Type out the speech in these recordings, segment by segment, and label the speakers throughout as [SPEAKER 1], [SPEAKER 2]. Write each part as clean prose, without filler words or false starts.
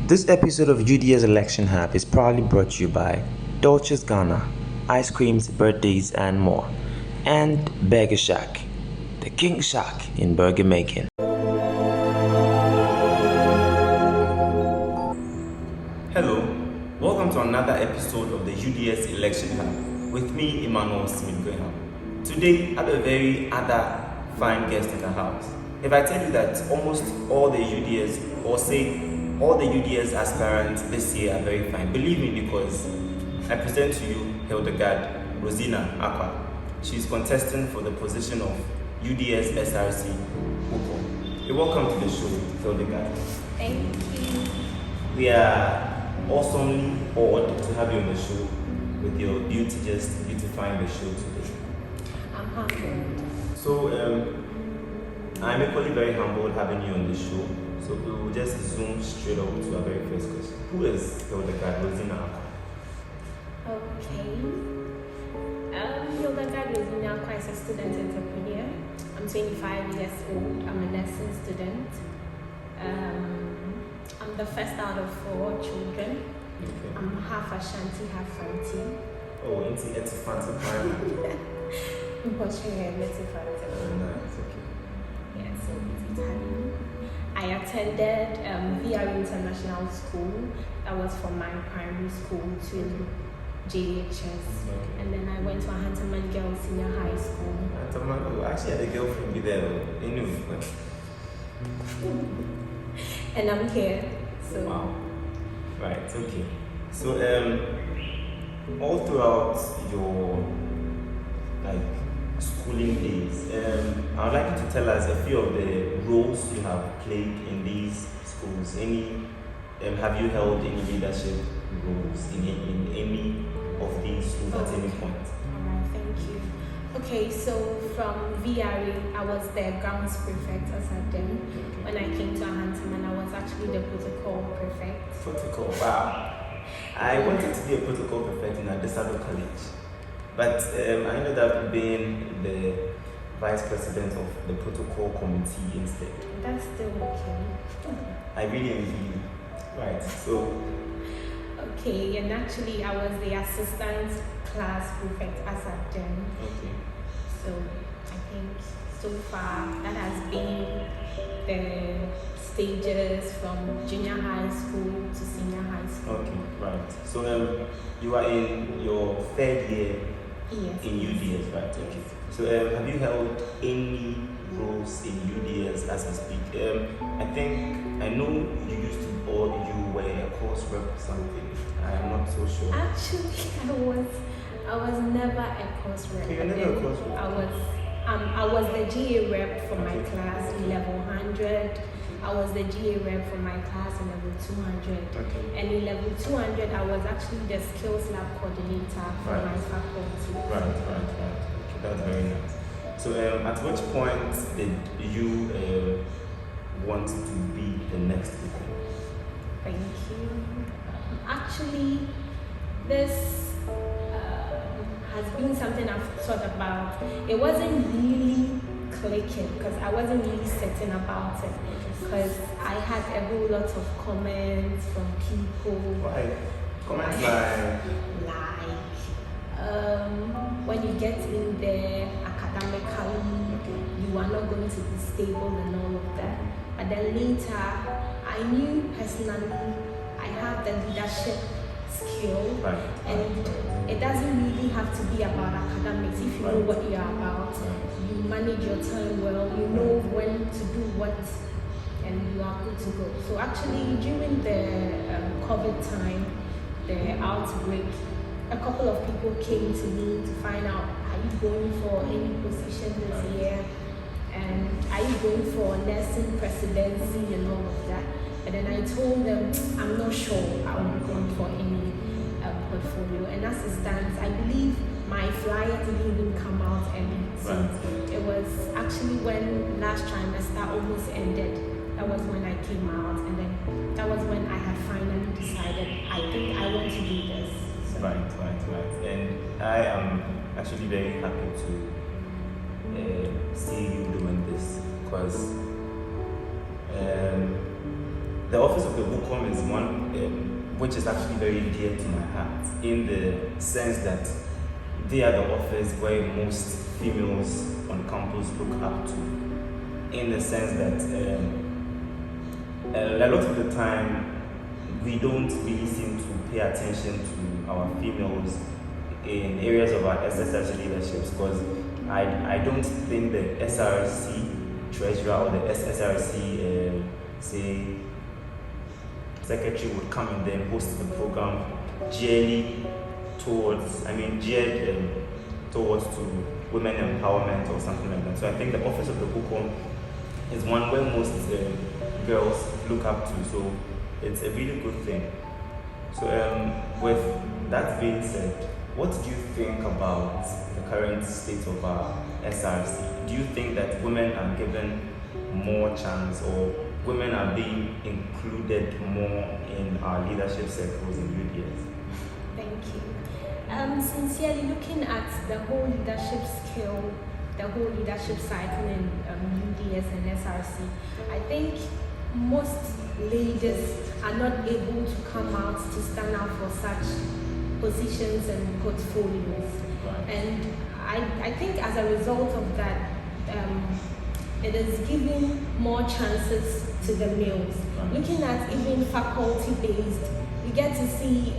[SPEAKER 1] This episode of UDS Election Hub is proudly brought to you by Dolce's Ghana, ice creams, birthdays, and more, and Burger Shack, the King Shack in burger making.
[SPEAKER 2] Hello, welcome to another episode of the UDS Election Hub with me, Emmanuel Smith-Graham. Today, I have a very other fine guest in the house. If I tell you that almost all the UDS, or say all the UDS aspirants this year are very fine, believe me, because I present to you Hildagard Rosina Acquah. She is contesting for the position of UDS SRC WoCom. You're welcome to the show, Hildagard.
[SPEAKER 3] Thank you.
[SPEAKER 2] We are awesomely honored to have you on the show with your beauty just beautifying the show today.
[SPEAKER 3] I'm humbled.
[SPEAKER 2] So I'm equally very humbled having you on the show. So we will just zoom straight up to our very first question. Who is Hildagard Rosina Acquah?
[SPEAKER 3] Okay. Hildagard Rosina Acquah is a student entrepreneur. I'm 25 years old. I'm a nursing student. I'm the first out of 4 children.
[SPEAKER 2] Okay.
[SPEAKER 3] I'm half Ashanti, half Fanti.
[SPEAKER 2] Oh, it's a fancy primary.
[SPEAKER 3] Unfortunately, I'm Fanti.
[SPEAKER 2] Oh, nice. Okay.
[SPEAKER 3] Yeah, so it's Italian. I attended VR International School. That was from my primary school to JHS.
[SPEAKER 2] Okay.
[SPEAKER 3] And then I went to Tamale Girls Senior High School.
[SPEAKER 2] Tamale, actually, I had a girlfriend be there. Anyway.
[SPEAKER 3] And I'm here. So
[SPEAKER 2] Wow. Right, okay. So all throughout your schooling days, I would like you to tell us a few of the roles you have played in these schools. Have you held any leadership roles in any of these schools at any point?
[SPEAKER 3] Alright, thank you. Okay, so from VRE, I was the grounds prefect as at then. When I came to Ahantaman, I was actually the protocol prefect.
[SPEAKER 2] Protocol, wow. I wanted to be a protocol prefect in Adesado College. But I ended up being the vice president of the protocol committee instead.
[SPEAKER 3] That's still okay.
[SPEAKER 2] I really envy you. Right, so.
[SPEAKER 3] Okay, and actually I was the assistant class prefect as at then.
[SPEAKER 2] Okay.
[SPEAKER 3] So I think so far that has been the stages from junior high school to senior high school.
[SPEAKER 2] Okay, right. So you are in your 3rd year
[SPEAKER 3] Yes.
[SPEAKER 2] in UDS, right? Okay. So have you held any roles in UDS as we speak? I know you used to, or you were a course rep or something. I am not so sure.
[SPEAKER 3] Actually, I was never a course rep.
[SPEAKER 2] You were never a course rep?
[SPEAKER 3] I was the GA rep for my class in level 100. I was the GA rep for my class in level 200.
[SPEAKER 2] Okay.
[SPEAKER 3] And in level 200, I was actually the skills lab coordinator for
[SPEAKER 2] Right.
[SPEAKER 3] my faculty.
[SPEAKER 2] Right. Okay, that's very nice. So at which point did you want to be the next speaker?
[SPEAKER 3] Thank you. Actually, this has been something I've thought about. It wasn't really clicking because I wasn't really certain about it. Because I had a whole lot of comments from people.
[SPEAKER 2] Why? Comments like
[SPEAKER 3] when you get in there academically, you are not going to be stable and all of that. But then later, I knew personally I have the leadership skill,
[SPEAKER 2] Right.
[SPEAKER 3] and it doesn't really have to be about academics. If you know what you're about, you manage your time well, you know when to do what, and you are good to go. So actually, during the COVID time, the outbreak, a couple of people came to me to find out, are you going for any position this year? And are you going for nursing presidency and all of that? And then I told them, I'm not sure I will be going for any portfolio. And as it stands, I believe my flyer didn't even come out early. So it was actually when last trimester almost ended. That was when I came out, and then that was when I had finally decided, I think I want to do this. So.
[SPEAKER 2] Right. And I am actually very happy to see you doing this because the office of the WoCom is one which is actually very dear to my heart, in the sense that they are the office where most females on campus look up to, in the sense that a lot of the time we don't really seem to pay attention to our females in areas of our SSRC leaderships, because I don't think the SRC treasurer or the SRC say secretary would come and then host the program geared towards to women empowerment or something like that. So I think the office of the WoCom is one where most girls look up to, so it's a really good thing. So with that being said, what do you think about the current state of our SRC? Do you think that women are given more chance, or women are being included more in our leadership circles in UDS?
[SPEAKER 3] Thank you. Sincerely, looking at the whole leadership skill, the whole leadership cycle in UDS and SRC, I think most ladies are not able to come out to stand out for such positions and portfolios.
[SPEAKER 2] Right.
[SPEAKER 3] And I think as a result of that, it is giving more chances to the males.
[SPEAKER 2] Right.
[SPEAKER 3] Looking at even faculty-based, you get to see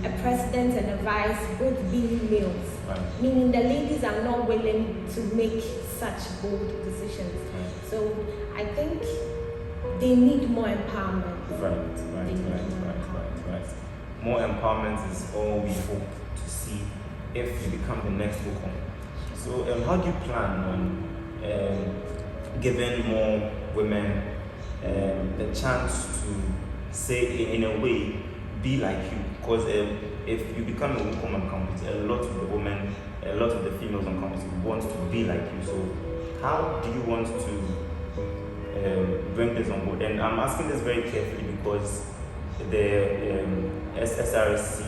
[SPEAKER 3] a president and a vice both being males,
[SPEAKER 2] Right.
[SPEAKER 3] meaning the ladies are not willing to make such bold decisions.
[SPEAKER 2] Right.
[SPEAKER 3] So I think they need more empowerment.
[SPEAKER 2] Right. More empowerment is all we hope to see if you become the next WoCom. So how do you plan on giving more women the chance to say, in a way, be like you? Because if you become a WoCom on campus, a lot of the women, a lot of the females on campus want to be like you. So how do you want to bring this on board? And I'm asking this very carefully because the SRC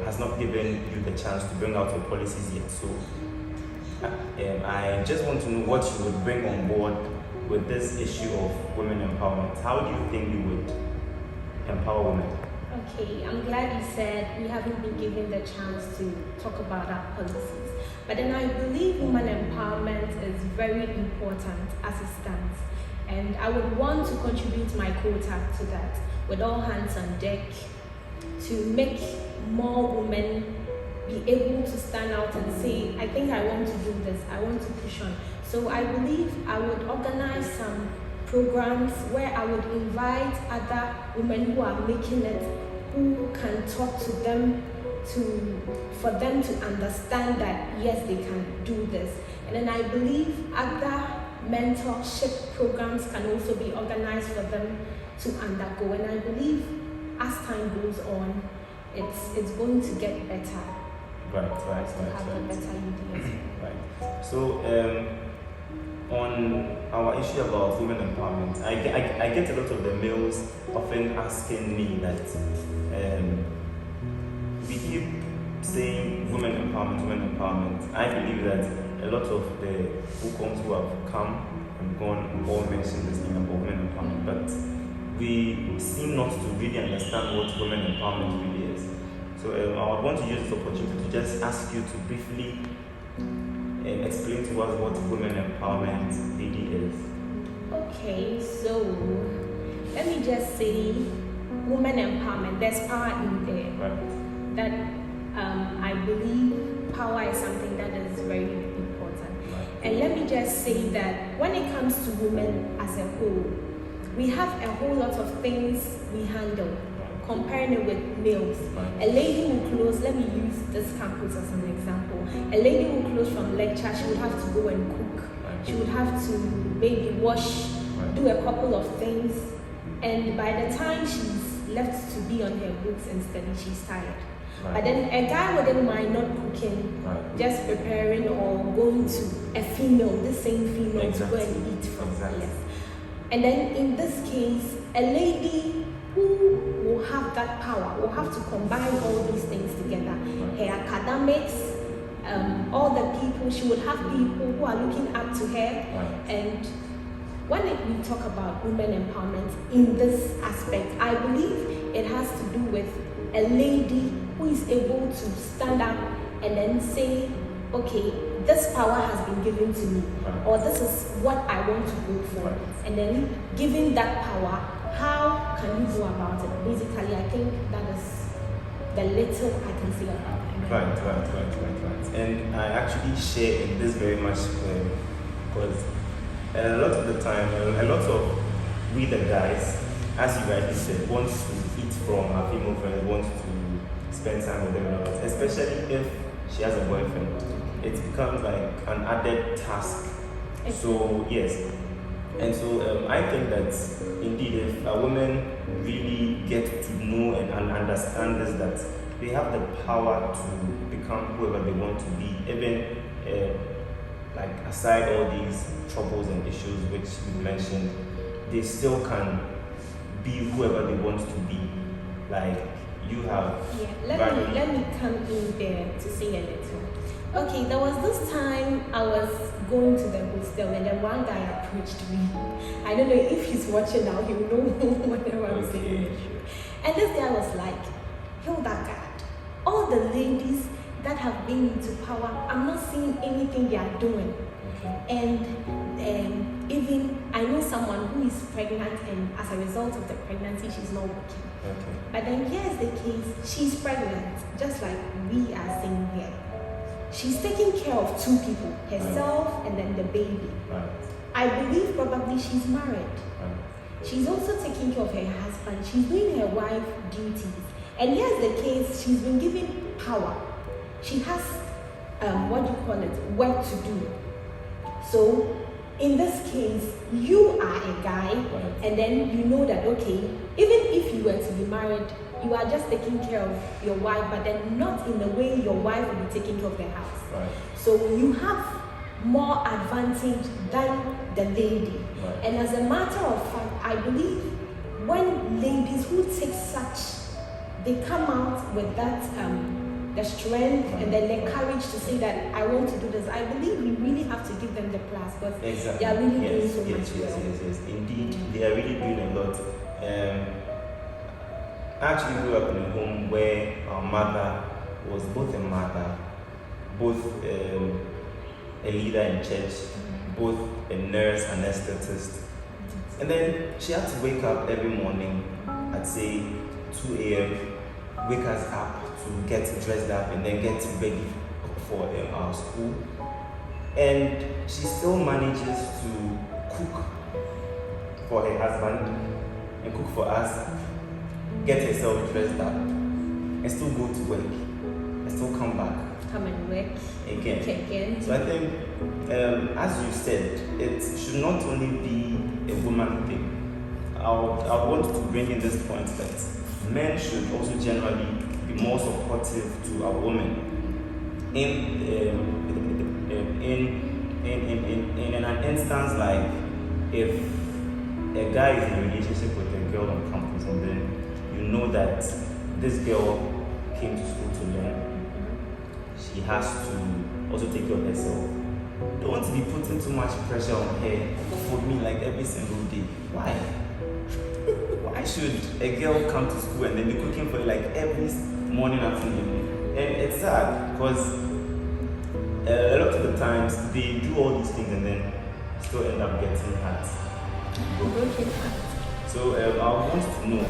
[SPEAKER 2] has not given you the chance to bring out your policies yet. So I just want to know what you would bring on board with this issue of women empowerment. How do you think you would empower women?
[SPEAKER 3] Okay, I'm glad you said we haven't been given the chance to talk about our policies. But then I believe women empowerment is very important as it stands. And I would want to contribute my quota to that, with all hands on deck, to make more women be able to stand out and say, I think I want to do this, I want to push on. So I believe I would organize some programs where I would invite other women who are making it, who can talk to them for them to understand that yes, they can do this. And then I believe other mentorship programs can also be organized for them to undergo. And I believe as time goes on, it's going to get better.
[SPEAKER 2] Right.
[SPEAKER 3] Have a better UDS.
[SPEAKER 2] Right. So on our issue about women empowerment, I get a lot of the males often asking me that we keep saying women empowerment. I believe that a lot of the WoComs who have come and gone all mention this thing about women empowerment, but we seem not to really understand what women empowerment really is. So I would want to use this opportunity to just ask you to briefly explain to us what women empowerment really is.
[SPEAKER 3] Okay, so let me just say women empowerment, there's power in there.
[SPEAKER 2] Right.
[SPEAKER 3] That I believe power is something that is very important.
[SPEAKER 2] Right.
[SPEAKER 3] And let me just say that when it comes to women as a whole, we have a whole lot of things we handle, comparing it with males.
[SPEAKER 2] Right.
[SPEAKER 3] A lady who close, let me use this campus as an example. A lady who close from lecture, she would have to go and cook.
[SPEAKER 2] Right.
[SPEAKER 3] She would have to maybe wash,
[SPEAKER 2] Right.
[SPEAKER 3] do a couple of things. And by the time she's left to be on her books and study, she's tired.
[SPEAKER 2] Right.
[SPEAKER 3] But then a guy wouldn't mind not cooking,
[SPEAKER 2] Right.
[SPEAKER 3] just preparing or going to a female, the same female,
[SPEAKER 2] Exactly.
[SPEAKER 3] to go and eat from.
[SPEAKER 2] Exactly.
[SPEAKER 3] Yes. And then in this case, a lady who will have that power will have to combine all these things together. Her academics, all the people, she would have people who are looking up to her,
[SPEAKER 2] Right.
[SPEAKER 3] and when we talk about women empowerment in this aspect, I believe it has to do with a lady who is able to stand up and then say, okay, this power has been given to me, or this is what I want to go for, and then giving that power, how can you go about it? Basically, I think that is the little I can say about it.
[SPEAKER 2] Right. And I actually share in this very much because a lot of the time, a lot of we the guys, as you rightly said, want to eat from our female friends, want to spend time with them, especially if she has a boyfriend. It becomes like an added task. So yes, and so I think that indeed if a woman really get to know and understand this, that they have the power to become whoever they want to be, even like aside all these troubles and issues which you mentioned, they still can be whoever they want to be. Like you have.
[SPEAKER 3] Yeah, let me come in there to say a little. Okay, there was this time I was going to the hostel and then one guy approached me. I don't know if he's watching now, he will know whatever I'm saying. And this guy was like, Hildagard, all the ladies that have been into power, I'm not seeing anything they are doing. And even I know someone who is pregnant, and as a result of the pregnancy, she's not working. But then here's the case, she's pregnant, just like we are saying here. She's taking care of two people, herself and then the baby. I believe probably she's married. She's also taking care of her husband. She's doing her wife duties. And here's the case, she's been given power. She has, work to do. So in this case, you are a guy, and then you know that, okay, even if you were to be married, you are just taking care of your wife, but then not in the way your wife will be taking care of the house. So you have more advantage than the lady. And as a matter of fact, I believe when ladies who take such, they come out with that the strength and then the courage to say that I want to do this, I believe we really have to give them the plus, because they are really doing so much well.
[SPEAKER 2] Yes. Indeed, they are really doing a lot. I actually grew up in a home where our mother was both a mother, both a leader in church, both a nurse, an anesthetist. And then she had to wake up every morning at say 2 a.m., wake us up to get dressed up and then get ready for our school. And she still manages to cook for her husband and cook for us, get herself dressed up, and still go to work, and still come back.
[SPEAKER 3] Come and work again.
[SPEAKER 2] So I think, as you said, it should not only be a woman thing. I want to bring in this point that men should also generally be more supportive to a woman. In an instance like if a guy is in a relationship with a girl on campus, and then you know that this girl came to school to learn, she has to also take care of herself. Don't be putting too much pressure on her for me like every single day. Why? Why should a girl come to school and then be cooking for you like every morning, afternoon? And it's sad because a lot of the times they do all these things and then still end up getting hurt. So I want to know.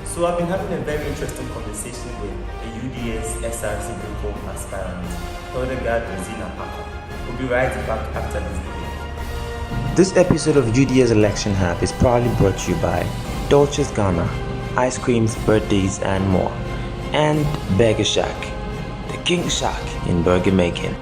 [SPEAKER 2] So I've been having a very interesting conversation with a UDS SRC WoCom aspirant, Hildagard Rosina Acquah. We'll be right back after this video.
[SPEAKER 1] This episode of UDS Election Hub is proudly brought to you by Dolce's Ghana, ice creams, birthdays, and more, and Burger Shack, the King Shack in burger making.